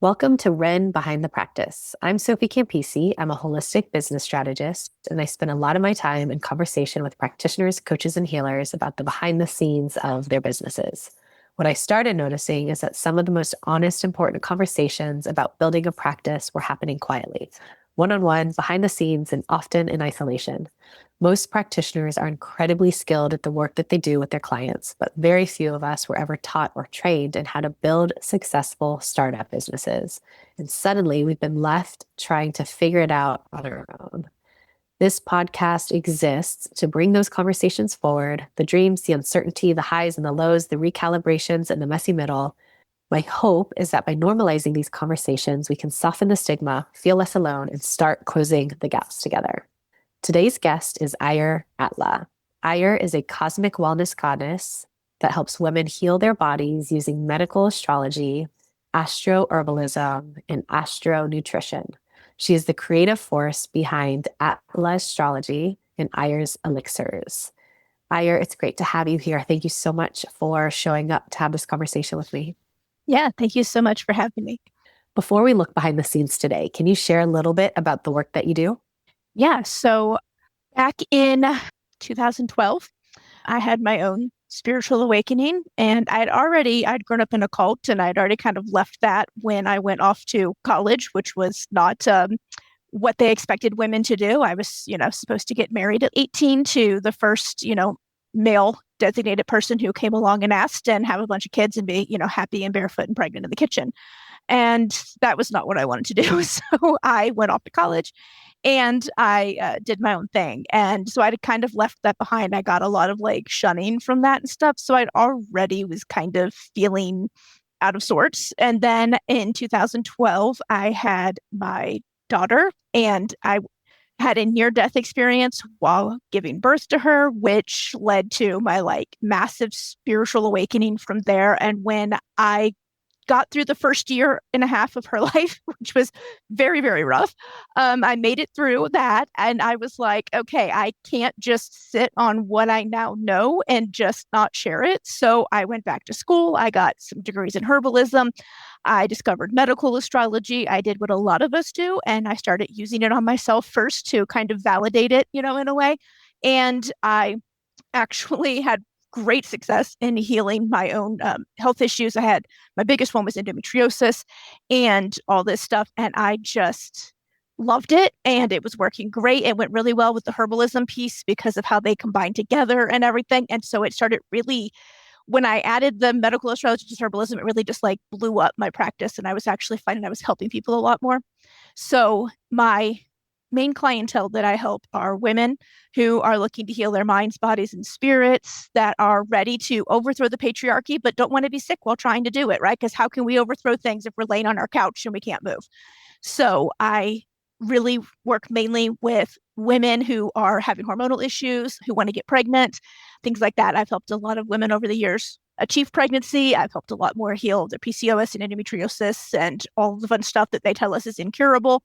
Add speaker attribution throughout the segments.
Speaker 1: Welcome to Ren Behind the Practice. I'm Sophie Campisi. I'm a holistic business strategist, and I spend a lot of my time in conversation with practitioners, coaches, and healers about the behind the scenes of their businesses. What I started noticing is that some of the most honest, important conversations about building a practice were happening quietly, one on one, behind the scenes, and often in isolation. Most practitioners are incredibly skilled at the work that they do with their clients, but very few of us were ever taught or trained in how to build successful startup businesses. And suddenly we've been left trying to figure it out on our own. This podcast exists to bring those conversations forward, the dreams, the uncertainty, the highs and the lows, the recalibrations, and the messy middle. My hope is that by normalizing these conversations, we can soften the stigma, feel less alone, and start closing the gaps together. Today's guest is Eir Atla. Eir is a cosmic wellness goddess that helps women heal their bodies using medical astrology, astro-herbalism, and astro-nutrition. She is the creative force behind Atla Astrology and Eir's Elixirs. Eir, it's great to have you here. Thank you so much for showing up to have this conversation with me.
Speaker 2: Yeah, thank you so much for having me.
Speaker 1: Before we look behind the scenes today, can you share a little bit about the work that you do?
Speaker 2: Yeah, so back in 2012, I had my own spiritual awakening, and I'd grown up in a cult, and I'd already kind of left that when I went off to college, which was not what they expected women to do. I was, supposed to get married at 18 to the first, male designated person who came along and asked, and have a bunch of kids and be, happy and barefoot and pregnant in the kitchen. And that was not what I wanted to do. So I went off to college and I did my own thing. And so I'd kind of left that behind. I got a lot of like shunning from that and stuff. So I'd already was kind of feeling out of sorts. And then in 2012, I had my daughter, and I had a near death experience while giving birth to her, which led to my like massive spiritual awakening from there. And when I got through the first year and a half of her life, which was very, very rough. I made it through that. And I was like, okay, I can't just sit on what I now know and just not share it. So I went back to school. I got some degrees in herbalism. I discovered medical astrology. I did what a lot of us do. And I started using it on myself first to kind of validate it, in a way. And I actually had great success in healing my own health issues. My biggest one was endometriosis and all this stuff. And I just loved it. And it was working great. It went really well with the herbalism piece because of how they combined together and everything. And so it started really, when I added the medical astrology to herbalism, it really just like blew up my practice. And I was actually finding I was helping people a lot more. So my main clientele that I help are women who are looking to heal their minds, bodies, and spirits, that are ready to overthrow the patriarchy, but don't want to be sick while trying to do it, right? Because how can we overthrow things if we're laying on our couch and we can't move? So I really work mainly with women who are having hormonal issues, who want to get pregnant, things like that. I've helped a lot of women over the years achieve pregnancy. I've helped a lot more heal their PCOS and endometriosis and all the fun stuff that they tell us is incurable.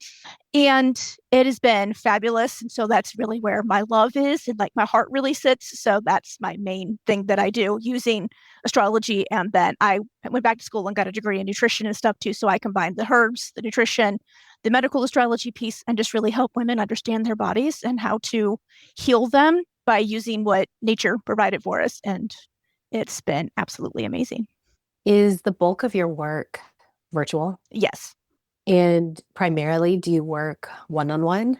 Speaker 2: And it has been fabulous. And so that's really where my love is and like my heart really sits. So that's my main thing that I do using astrology. And then I went back to school and got a degree in nutrition and stuff too. So I combined the herbs, the nutrition, the medical astrology piece, and just really help women understand their bodies and how to heal them by using what nature provided for us. And it's been absolutely amazing.
Speaker 1: Is the bulk of your work virtual?
Speaker 2: Yes.
Speaker 1: And primarily, do you work one-on-one?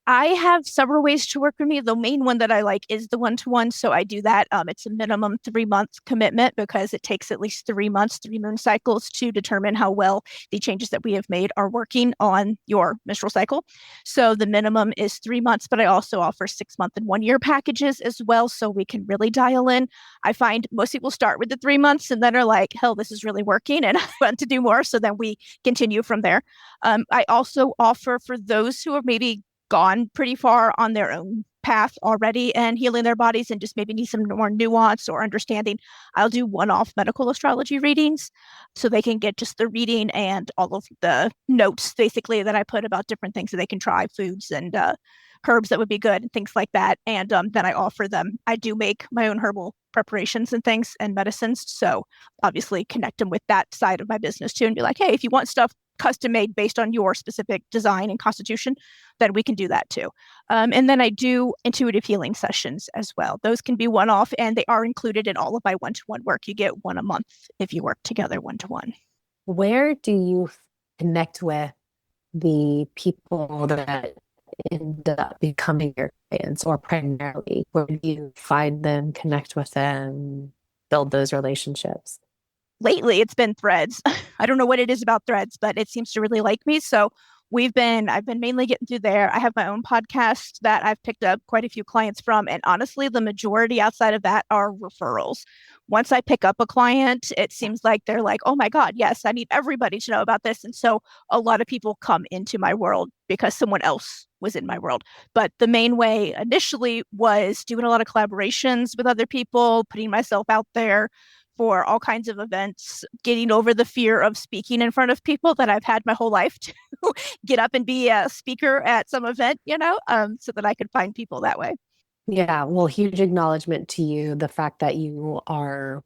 Speaker 2: I have several ways to work with me. The main one that I like is the one-to-one. So I do that. It's a minimum 3 month commitment because it takes at least 3 months, 3 moon cycles to determine how well the changes that we have made are working on your menstrual cycle. So the minimum is 3 months, but I also offer 6 month and 1 year packages as well. So we can really dial in. I find most people start with the 3 months and then are like, hell, this is really working and I want to do more. So then we continue from there. I also offer for those who have maybe gone pretty far on their own path already and healing their bodies and just maybe need some more nuance or understanding, I'll do one-off medical astrology readings so they can get just the reading and all of the notes basically that I put about different things that they can try, foods and herbs that would be good and things like that. And then I offer them. I do make my own herbal preparations and things and medicines. So obviously connect them with that side of my business too and be like, hey, if you want stuff custom made based on your specific design and constitution, then we can do that too. And then I do intuitive healing sessions as well. Those can be one off and they are included in all of my one-to-one work. You get one a month if you work together one-to-one.
Speaker 1: Where do you connect with the people that end up becoming your clients, or primarily where do you find them, connect with them, build those relationships?
Speaker 2: Lately it's been Threads. I don't know what it is about Threads, but it seems to really like me. So I've been mainly getting through there. I have my own podcast that I've picked up quite a few clients from. And honestly, the majority outside of that are referrals. Once I pick up a client, it seems like they're like, oh my God, yes, I need everybody to know about this. And so a lot of people come into my world because someone else was in my world. But the main way initially was doing a lot of collaborations with other people, putting myself out there for all kinds of events, getting over the fear of speaking in front of people that I've had my whole life to get up and be a speaker at some event, so that I could find people that way.
Speaker 1: Yeah, well, huge acknowledgement to you. The fact that you are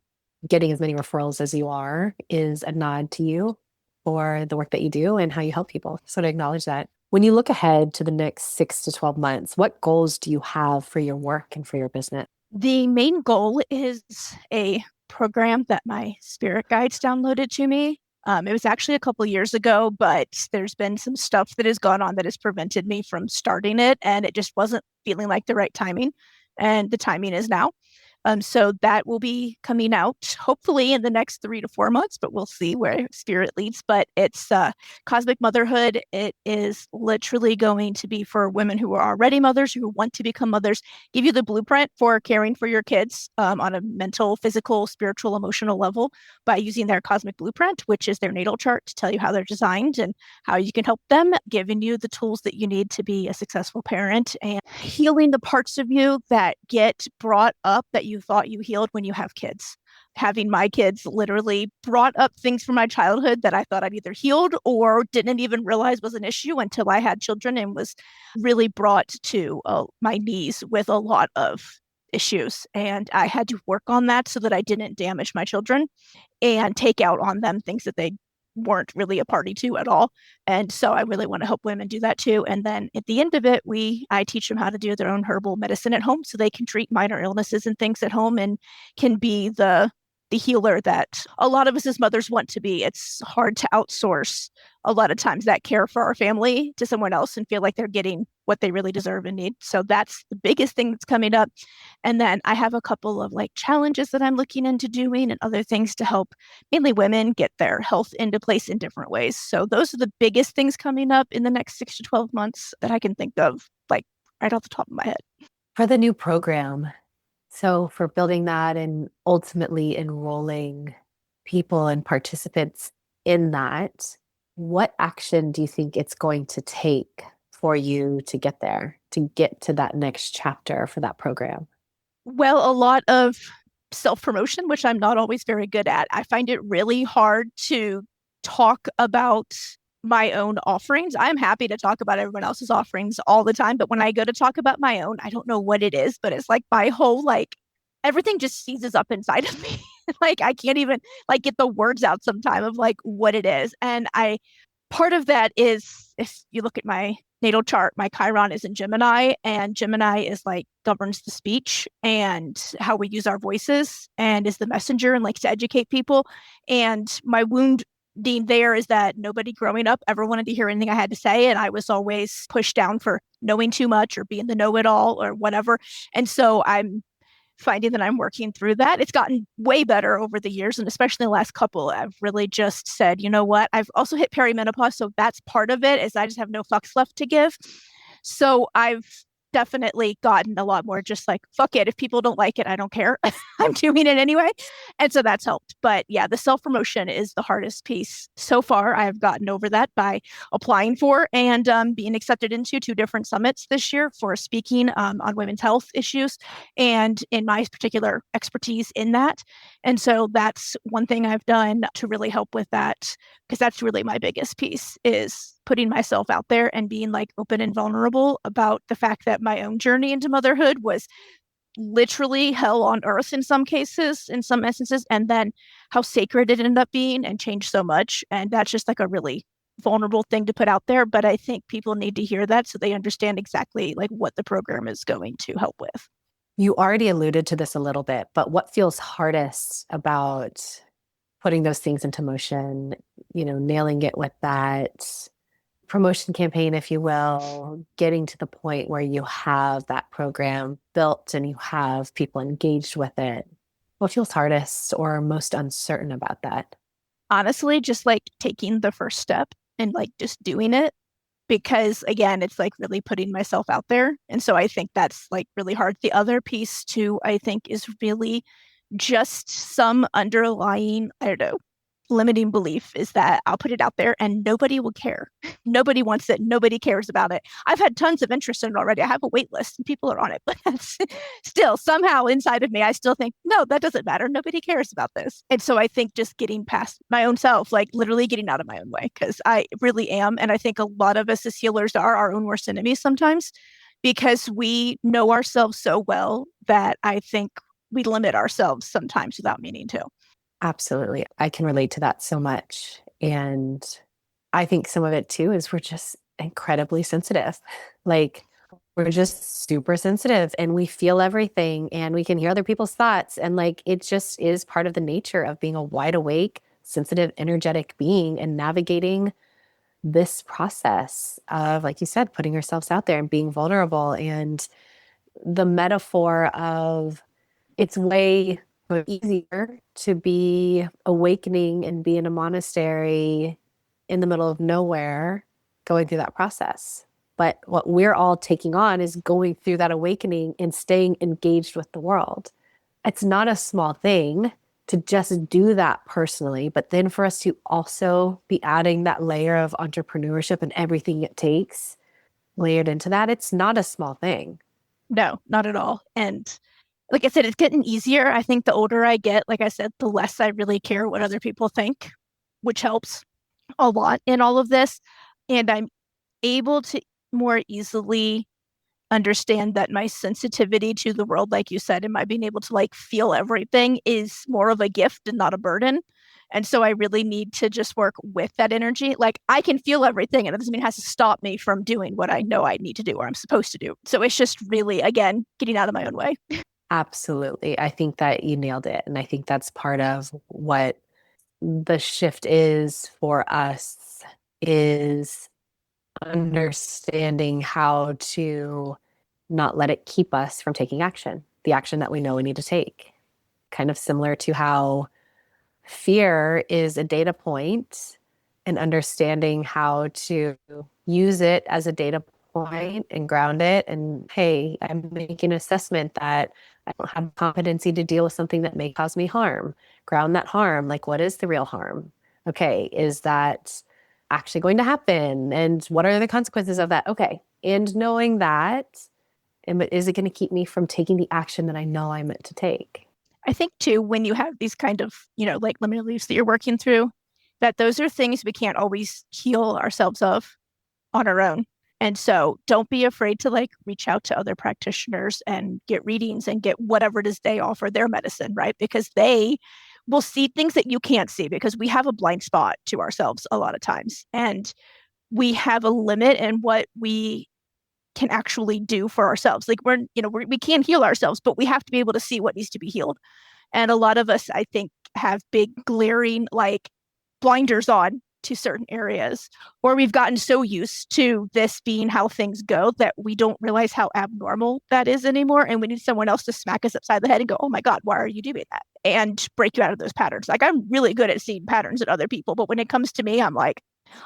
Speaker 1: getting as many referrals as you are is a nod to you for the work that you do and how you help people. So to acknowledge that. When you look ahead to the next 6 to 12 months, what goals do you have for your work and for your business?
Speaker 2: The main goal is a program that my spirit guides downloaded to me. It was actually a couple years ago, but there's been some stuff that has gone on that has prevented me from starting it, and it just wasn't feeling like the right timing. And the timing is now. So that will be coming out hopefully in the next 3 to 4 months, but we'll see where spirit leads. But it's Cosmic Motherhood. It is literally going to be for women who are already mothers, who want to become mothers, give you the blueprint for caring for your kids on a mental, physical, spiritual, emotional level by using their cosmic blueprint, which is their natal chart to tell you how they're designed and how you can help them, giving you the tools that you need to be a successful parent and healing the parts of you that get brought up that you thought you healed when you have kids. Having my kids literally brought up things from my childhood that I thought I'd either healed or didn't even realize was an issue until I had children, and was really brought to my knees with a lot of issues. And I had to work on that so that I didn't damage my children and take out on them things that they weren't really a party to at all. And so I really want to help women do that too. And then at the end of it, I teach them how to do their own herbal medicine at home so they can treat minor illnesses and things at home and can be the healer that a lot of us as mothers want to be. It's hard to outsource a lot of times that care for our family to someone else and feel like they're getting what they really deserve and need. So that's the biggest thing that's coming up. And then I have a couple of challenges that I'm looking into doing and other things to help mainly women get their health into place in different ways. So those are the biggest things coming up in the next 6 to 12 months that I can think of, right off the top of my head.
Speaker 1: For the new program, so for building that and ultimately enrolling people and participants in that, what action do you think it's going to take for you to get there, to get to that next chapter for that program?
Speaker 2: Well, a lot of self promotion, which I'm not always very good at. I find it really hard to talk about my own offerings. I'm happy to talk about everyone else's offerings all the time, but when I go to talk about my own, I don't know what it is, but it's like my whole everything just seizes up inside of me. I can't even get the words out sometime of what it is. And part of that is, if you look at my natal chart, my Chiron is in Gemini, and Gemini is governs the speech and how we use our voices and is the messenger and likes to educate people. And my wound there is that nobody growing up ever wanted to hear anything I had to say. And I was always pushed down for knowing too much or being the know-it-all or whatever. And so I'm finding that I'm working through that. It's gotten way better over the years, and especially the last couple, I've really just said, you know what? I've also hit perimenopause, so that's part of it, is I just have no fucks left to give. So I've definitely gotten a lot more just fuck it. If people don't like it, I don't care. I'm doing it anyway. And so that's helped. But yeah, the self-promotion is the hardest piece. So far, I've gotten over that by applying for and being accepted into 2 different summits this year for speaking on women's health issues and in my particular expertise in that. And so that's one thing I've done to really help with that, because that's really my biggest piece, is putting myself out there and being open and vulnerable about the fact that my own journey into motherhood was literally hell on earth in some cases, in some instances, and then how sacred it ended up being and changed so much. And that's just a really vulnerable thing to put out there, but I think people need to hear that so they understand exactly like what the program is going to help with.
Speaker 1: You already alluded to this a little bit, but what feels hardest about putting those things into motion, nailing it with that promotion campaign, if you will, getting to the point where you have that program built and you have people engaged with it? What feels hardest or most uncertain about that?
Speaker 2: Honestly, just like taking the first step and like just doing it, because again, it's like really putting myself out there. And so I think that's like really hard. The other piece too, I think, is really just some underlying, I don't know, limiting belief is that I'll put it out there and nobody will care. Nobody wants it. Nobody cares about it. I've had tons of interest in it already. I have a wait list and people are on it, but still somehow inside of me, I still think, no, that doesn't matter. Nobody cares about this. And so I think just getting past my own self, like literally getting out of my own way, because I really am. And I think a lot of us as healers are our own worst enemies sometimes because we know ourselves so well that I think we limit ourselves sometimes without meaning to.
Speaker 1: Absolutely. I can relate to that so much. And I think some of it too is we're just incredibly sensitive. Like we're just super sensitive and we feel everything and we can hear other people's thoughts. And like it just is part of the nature of being a wide awake, sensitive, energetic being and navigating this process of, like you said, putting ourselves out there and being vulnerable. And the metaphor of it's way easier to be awakening and be in a monastery in the middle of nowhere going through that process. But what we're all taking on is going through that awakening and staying engaged with the world. It's not a small thing to just do that personally, but then for us to also be adding that layer of entrepreneurship and everything it takes layered into that, it's not a small thing.
Speaker 2: No, not at all. And like I said, it's getting easier. I think the older I get, like I said, the less I really care what other people think, which helps a lot in all of this. And I'm able to more easily understand that my sensitivity to the world, like you said, and my being able to like feel everything is more of a gift and not a burden. And so I really need to just work with that energy. Like I can feel everything, and it doesn't mean it has to stop me from doing what I know I need to do or I'm supposed to do. So it's just really, again, getting out of my own way.
Speaker 1: Absolutely. I think that you nailed it. And I think that's part of what the shift is for us is understanding how to not let it keep us from taking action, the action that we know we need to take. Kind of similar to how fear is a data point and understanding how to use it as a data point and ground it. And hey, I'm making an assessment that I don't have competency to deal with something that may cause me harm. Ground that harm. Like, what is the real harm? Okay, is that actually going to happen? And what are the consequences of that? Okay. And knowing that, and is it going to keep me from taking the action that I know I'm meant to take?
Speaker 2: I think too, when you have these kind of, like limited beliefs that you're working through, that those are things we can't always heal ourselves of on our own. And so don't be afraid to like reach out to other practitioners and get readings and get whatever it is they offer their medicine, right? Because they will see things that you can't see because we have a blind spot to ourselves a lot of times. And we have a limit in what we can actually do for ourselves. Like we can heal ourselves, but we have to be able to see what needs to be healed. And a lot of us, I think, have big glaring like blinders on to certain areas, or we've gotten so used to this being how things go that we don't realize how abnormal that is anymore. And we need someone else to smack us upside the head and go, oh my God, why are you doing that? And break you out of those patterns. Like I'm really good at seeing patterns in other people, but when it comes to me, I'm like,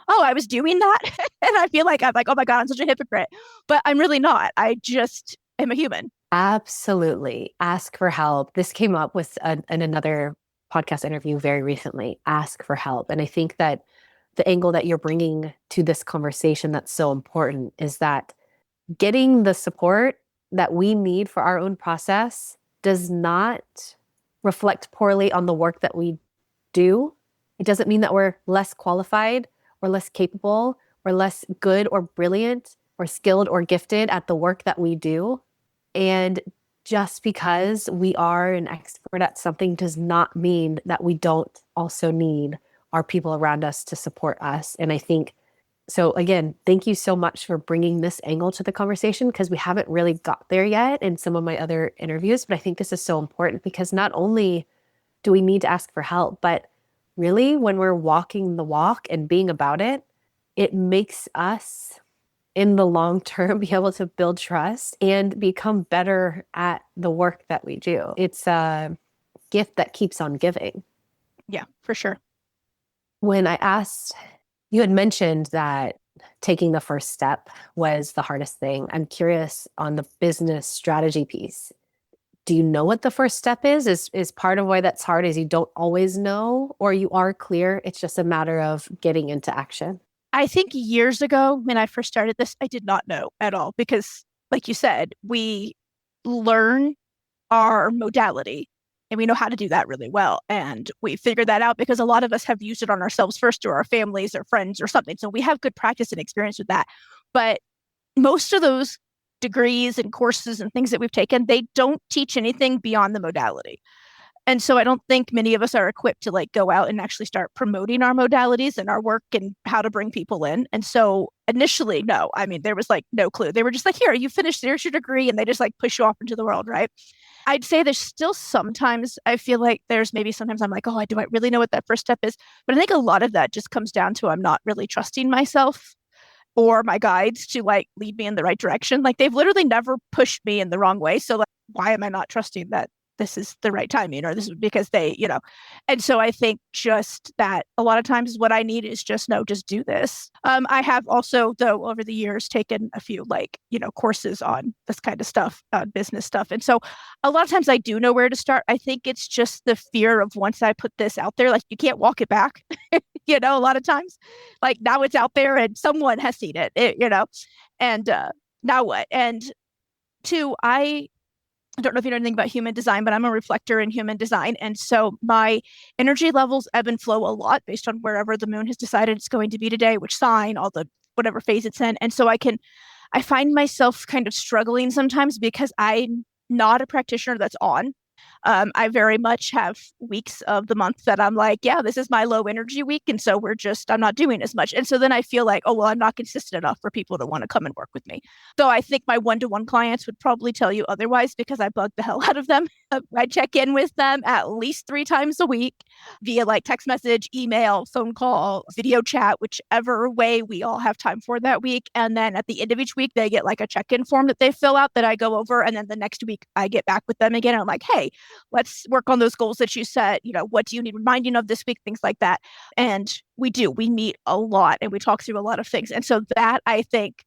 Speaker 2: oh, I was doing that. And I feel like I'm like, oh my God, I'm such a hypocrite. But I'm really not. I just am a human.
Speaker 1: Absolutely. Ask for help. This came up with in another podcast interview very recently. Ask for help. And I think that the angle that you're bringing to this conversation that's so important is that getting the support that we need for our own process does not reflect poorly on the work that we do. It doesn't mean that we're less qualified or less capable or less good or brilliant or skilled or gifted at the work that we do. And just because we are an expert at something does not mean that we don't also need our people around us to support us. And I think So again, thank you so much for bringing this angle to the conversation because we haven't really got there yet in some of my other interviews, but I think this is so important because not only do we need to ask for help, but really when we're walking the walk and being about it, it makes us in the long term be able to build trust and become better at the work that we do. It's a gift that keeps on giving.
Speaker 2: Yeah, for sure.
Speaker 1: When I asked, you had mentioned that taking the first step was the hardest thing. I'm curious on the business strategy piece. Do you know what the first step is? Is part of why that's hard is you don't always know, or you are clear, it's just a matter of getting into action?
Speaker 2: I think years ago when I first started this, I did not know at all because, like you said, we learn our modality and we know how to do that really well. And we figured that out because a lot of us have used it on ourselves first or our families or friends or something. So we have good practice and experience with that. But most of those degrees and courses and things that we've taken, they don't teach anything beyond the modality. And so I don't think many of us are equipped to like go out and actually start promoting our modalities and our work and how to bring people in. And so initially, no, I mean, there was like no clue. They were just like, here, you finished, there's your degree. And they just like push you off into the world, right? I'd say there's still sometimes I feel like there's maybe sometimes I'm like, oh, do I really know what that first step is? But I think a lot of that just comes down to I'm not really trusting myself or my guides to like lead me in the right direction. Like they've literally never pushed me in the wrong way. So like, why am I not trusting that this is the right timing or this is because they. And so I think just that a lot of times what I need is just no, just do this. I have also though over the years taken a few like, courses on this kind of stuff, business stuff. And so a lot of times I do know where to start. I think it's just the fear of once I put this out there, like you can't walk it back, a lot of times like now it's out there and someone has seen it, and now what? And two, I don't know if you know anything about human design, but I'm a reflector in human design. And so my energy levels ebb and flow a lot based on wherever the moon has decided it's going to be today, which sign, all the whatever phase it's in. And so I find myself kind of struggling sometimes because I'm not a practitioner that's on. I very much have weeks of the month that I'm like, yeah, this is my low energy week. And so I'm not doing as much. And so then I feel like, oh, well, I'm not consistent enough for people to want to come and work with me. So I think my one-to-one clients would probably tell you otherwise because I bug the hell out of them. I check in with them at least 3 times a week via like text message, email, phone call, video chat, whichever way we all have time for that week. And then at the end of each week, they get like a check-in form that they fill out that I go over. And then the next week I get back with them again. And I'm like, hey, let's work on those goals that you set. What do you need reminding of this week? Things like that. And we meet a lot and we talk through a lot of things. And so that I think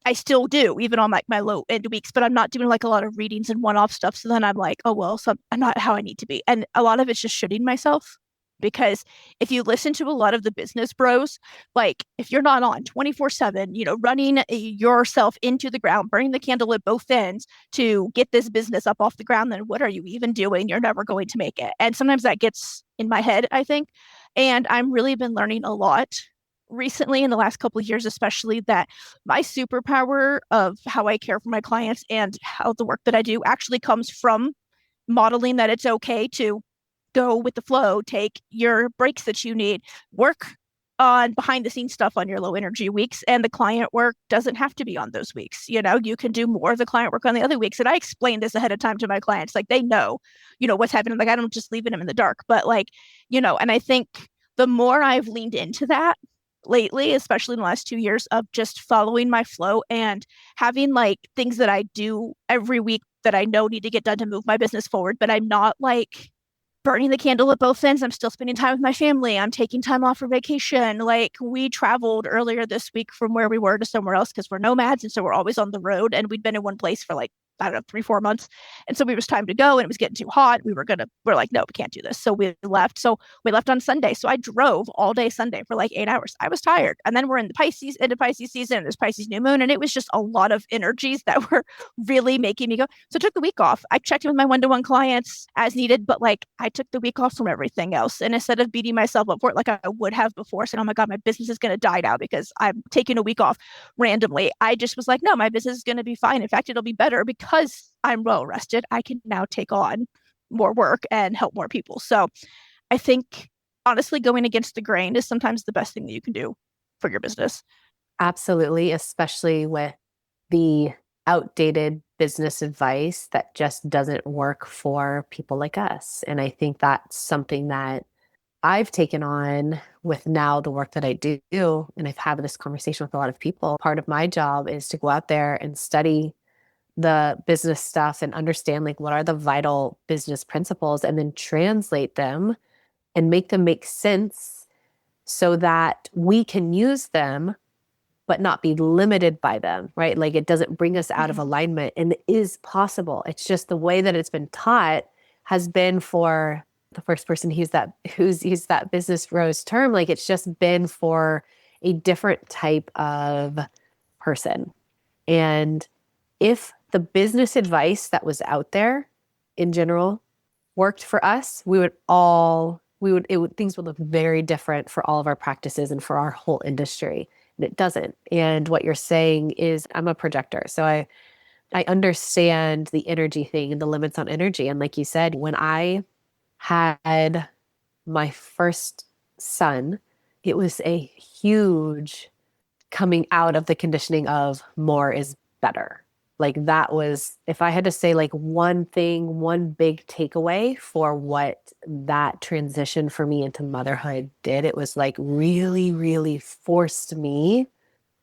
Speaker 2: I still do, even on like my low end weeks, but I'm not doing like a lot of readings and one-off stuff. So then I'm like, oh, well, I'm not how I need to be. And a lot of it's just shitting myself because if you listen to a lot of the business bros, like if you're not on 24/7, running yourself into the ground, burning the candle at both ends to get this business up off the ground, then what are you even doing? You're never going to make it. And sometimes that gets in my head, I think. And I'm really been learning a lot recently in the last couple of years, especially that my superpower of how I care for my clients and how the work that I do actually comes from modeling that it's okay to go with the flow, take your breaks that you need, work on behind the scenes stuff on your low energy weeks. And the client work doesn't have to be on those weeks. You can do more of the client work on the other weeks. And I explain this ahead of time to my clients. Like they know, what's happening. Like I don't just leave them in the dark, but like, and I think the more I've leaned into that lately, especially in the last 2 years of just following my flow and having like things that I do every week that I know need to get done to move my business forward, but I'm not like burning the candle at both ends. I'm still spending time with my family. I'm taking time off for vacation. Like we traveled earlier this week from where we were to somewhere else because we're nomads. And so we're always on the road. And we'd been in one place for like, I don't know, 3, 4 months. And so it was time to go and it was getting too hot. We're like, no, we can't do this. So we left. So we left on Sunday. So I drove all day Sunday for like 8 hours. I was tired. And then we're in the into Pisces season and there's Pisces new moon. And it was just a lot of energies that were really making me go. So I took the week off. I checked in with my one-to-one clients as needed, but like I took the week off from everything else. And instead of beating myself up for it like I would have before, saying, oh my God, my business is going to die now because I'm taking a week off randomly, I just was like, no, my business is going to be fine. In fact, it'll be better because I'm well rested. I can now take on more work and help more people. So I think honestly, going against the grain is sometimes the best thing that you can do for your business.
Speaker 1: Absolutely, especially with the outdated business advice that just doesn't work for people like us. And I think that's something that I've taken on with now the work that I do. And I've had this conversation with a lot of people. Part of my job is to go out there and study the business stuff and understand like what are the vital business principles and then translate them and make them make sense so that we can use them but not be limited by them, right? Like it doesn't bring us out of
Speaker 2: Mhm.
Speaker 1: alignment and it is possible. It's just the way that it's been taught has been for the first person who's used that business rose term. Like it's just been for a different type of person. And if the business advice that was out there in general worked for us, things would look very different for all of our practices and for our whole industry. And it doesn't. And what you're saying is I'm a projector. So I understand the energy thing and the limits on energy. And like you said, when I had my first son, it was a huge coming out of the conditioning of more is better. Like that was, if I had to say like one thing, one big takeaway for what that transition for me into motherhood did, it was like really, really forced me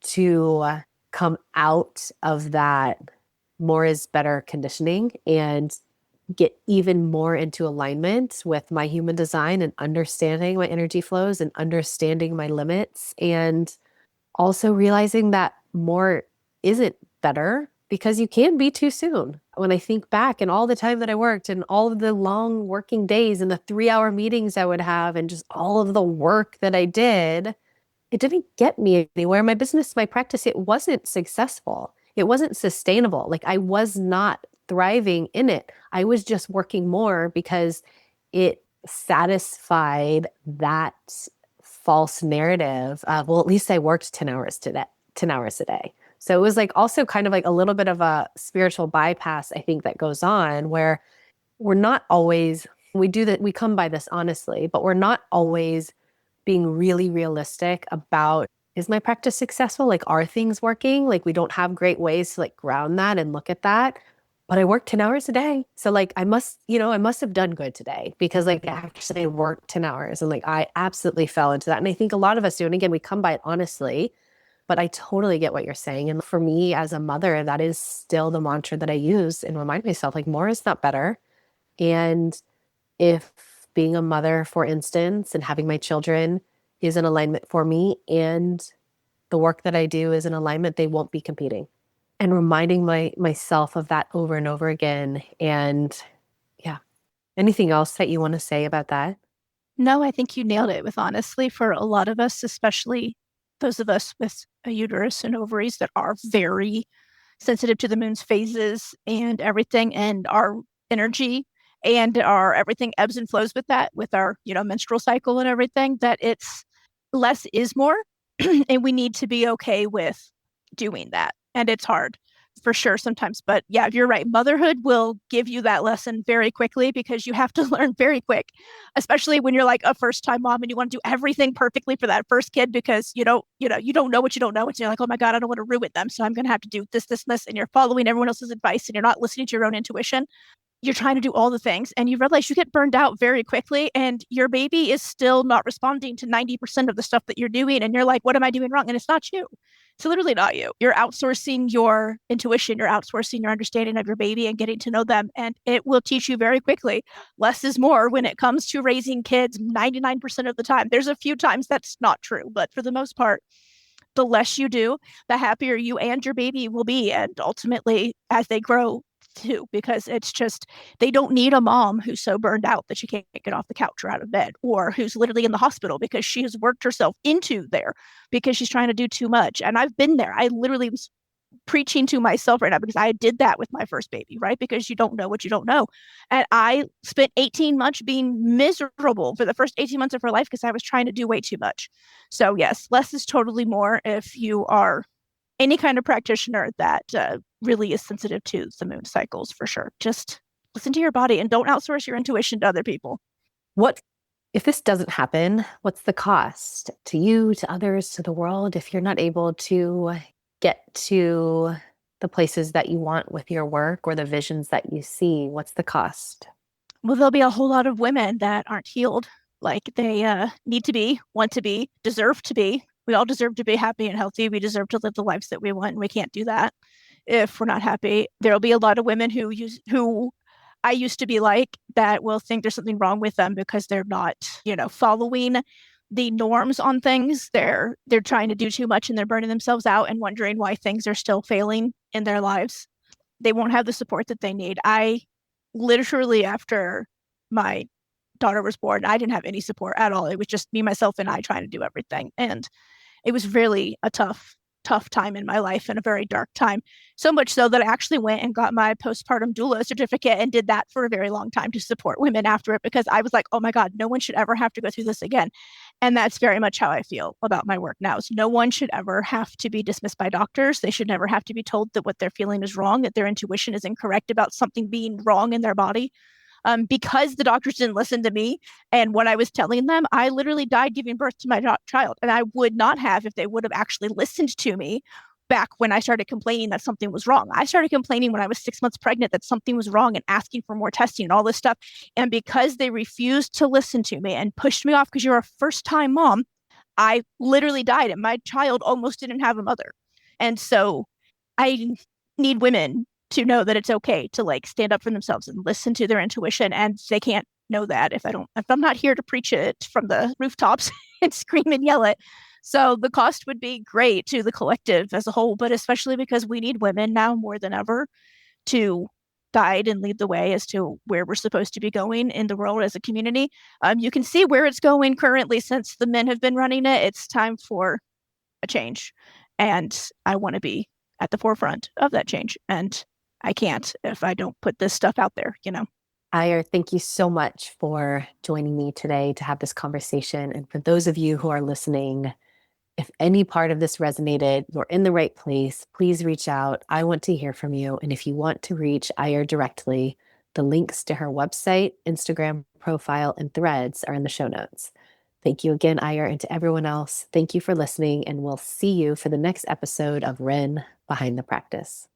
Speaker 1: to come out of that more is better conditioning and get even more into alignment with my human design and understanding my energy flows and understanding my limits and also realizing that more isn't better because you can be too soon. When I think back and all the time that I worked and all of the long working days and the 3-hour meetings I would have and just all of the work that I did, it didn't get me anywhere. My business, my practice, it wasn't successful. It wasn't sustainable. Like I was not thriving in it. I was just working more because it satisfied that false narrative of, well, at least I worked 10 hours today, 10 hours a day. So it was like also kind of like a little bit of a spiritual bypass, I think, that goes on where we're not always, we do that, we come by this honestly, but we're not always being really realistic about, is my practice successful? Like, are things working? Like, we don't have great ways to like ground that and look at that. But I work 10 hours a day. So like I must have done good today because like actually I worked 10 hours and like I absolutely fell into that. And I think a lot of us do. And again, we come by it honestly, but I totally get what you're saying. And for me as a mother, that is still the mantra that I use and remind myself like more is not better. And if being a mother, for instance, and having my children is in alignment for me and the work that I do is in alignment, they won't be competing. And reminding myself of that over and over again. And yeah, anything else that you want to say about that?
Speaker 2: No, I think you nailed it with honestly for a lot of us, especially those of us with a uterus and ovaries that are very sensitive to the moon's phases and everything and our energy and our everything ebbs and flows with that, with our, menstrual cycle and everything, that it's less is more. And we need to be okay with doing that. And it's hard for sure sometimes. But yeah, you're right. Motherhood will give you that lesson very quickly because you have to learn very quick, especially when you're like a first time mom and you want to do everything perfectly for that first kid because you don't know what you don't know. And you're like, oh my God, I don't want to ruin them. So I'm going to have to do this, this, and this. And you're following everyone else's advice and you're not listening to your own intuition. You're trying to do all the things and you realize you get burned out very quickly and your baby is still not responding to 90% of the stuff that you're doing. And you're like, what am I doing wrong? And it's not you. It's literally not you. You're outsourcing your intuition. You're outsourcing your understanding of your baby and getting to know them. And it will teach you very quickly. Less is more when it comes to raising kids 99% of the time. There's a few times that's not true, but for the most part, the less you do, the happier you and your baby will be. And ultimately, as they grow too, because it's just, they don't need a mom who's so burned out that she can't get off the couch or out of bed, or who's literally in the hospital because she has worked herself into there because she's trying to do too much. And I've been there. I literally was preaching to myself right now because I did that with my first baby, right? Because you don't know what you don't know. And I spent 18 months being miserable for the first 18 months of her life because I was trying to do way too much. So, yes, less is totally more if you are any kind of practitioner that really is sensitive to the moon cycles for sure. Just listen to your body and don't outsource your intuition to other people.
Speaker 1: What If this doesn't happen, what's the cost to you, to others, to the world, if you're not able to get to the places that you want with your work or the visions that you see? What's the cost?
Speaker 2: Well, there'll be a whole lot of women that aren't healed like they need to be, want to be, deserve to be. We all deserve to be happy and healthy. We deserve to live the lives that we want, and we can't do that if we're not happy. There'll be a lot of women who I used to be like that will think there's something wrong with them because they're not, following the norms on things. They're trying to do too much and they're burning themselves out and wondering why things are still failing in their lives. They won't have the support that they need. I literally, after my daughter was born, I didn't have any support at all. It was just me, myself, and I trying to do everything. And it was really a tough time in my life and a very dark time. So much so that I actually went and got my postpartum doula certificate and did that for a very long time to support women after it, because I was like, oh my God, no one should ever have to go through this again. And that's very much how I feel about my work now. So no one should ever have to be dismissed by doctors. They should never have to be told that what they're feeling is wrong, that their intuition is incorrect about something being wrong in their body. Because the doctors didn't listen to me and what I was telling them, I literally died giving birth to my child. And I would not have if they would have actually listened to me back when I started complaining that something was wrong. I started complaining when I was 6 months pregnant that something was wrong and asking for more testing and all this stuff. And because they refused to listen to me and pushed me off because you're a first time mom, I literally died and my child almost didn't have a mother. And so I need women to know that it's okay to like stand up for themselves and listen to their intuition. And they can't know that if I'm not here to preach it from the rooftops and scream and yell it. So the cost would be great to the collective as a whole, but especially because we need women now more than ever to guide and lead the way as to where we're supposed to be going in the world as a community. You can see where it's going currently since the men have been running it. It's time for a change. And I want to be at the forefront of that change. And I can't if I don't put this stuff out there.
Speaker 1: Eir, thank you so much for joining me today to have this conversation. And for those of you who are listening, if any part of this resonated, you're in the right place, please reach out. I want to hear from you. And if you want to reach Eir directly, the links to her website, Instagram profile, and threads are in the show notes. Thank you again, Eir, and to everyone else. Thank you for listening, and we'll see you for the next episode of Ren Behind the Practice.